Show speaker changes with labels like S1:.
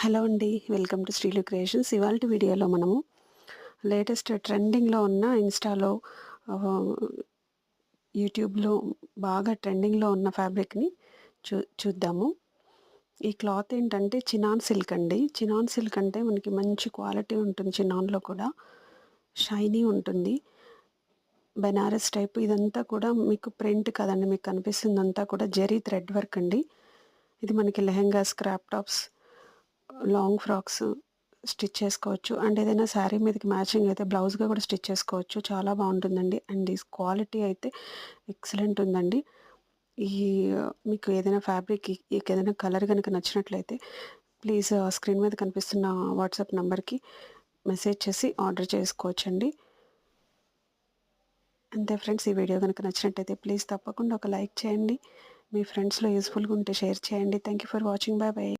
S1: Hello అండి, welcome to శ్రీలు creations. ఇవాల్టి వీడియోలో మనము లేటెస్ట్ ట్రెండింగ్లో ఉన్న ఇన్స్టాలో, యూట్యూబ్లో బాగా ట్రెండింగ్లో ఉన్న ఫ్యాబ్రిక్ని చూద్దాము. ఈ క్లాత్ ఏంటంటే చినాన్ సిల్క్ అండి. చినాన్ సిల్క్ అంటే మనకి మంచి క్వాలిటీ ఉంటుంది. చినాన్లో కూడా షైనీ ఉంటుంది. బెనారస్ టైప్ ఇదంతా కూడా మీకు ప్రింట్ కదండి, మీకు కనిపిస్తుందంతా కూడా జరీ థ్రెడ్ వర్క్ అండి. ఇది మనకి lehenga, scrap tops, long frocks stitch చేసుకోవచ్చు. అండ్ ఏదైనా శారీ మీదకి మ్యాచింగ్ అయితే బ్లౌజ్గా కూడా స్టిచ్ చేసుకోవచ్చు. చాలా బాగుంటుందండి. అండ్ ఈ క్వాలిటీ అయితే ఎక్సలెంట్ ఉందండి. ఈ మీకు ఏదైనా ఫ్యాబ్రిక్, ఏదైనా కలర్ కనుక నచ్చినట్లయితే ప్లీజ్ స్క్రీన్ మీద కనిపిస్తున్న వాట్సాప్ నెంబర్కి మెసేజ్ చేసి ఆర్డర్ చేసుకోవచ్చండి. అంతే ఫ్రెండ్స్, ఈ వీడియో కనుక నచ్చినట్టయితే ప్లీజ్ తప్పకుండా ఒక లైక్ చేయండి. మీ ఫ్రెండ్స్లో యూస్ఫుల్గా ఉంటే షేర్ చేయండి. Thank you for watching. Bye bye.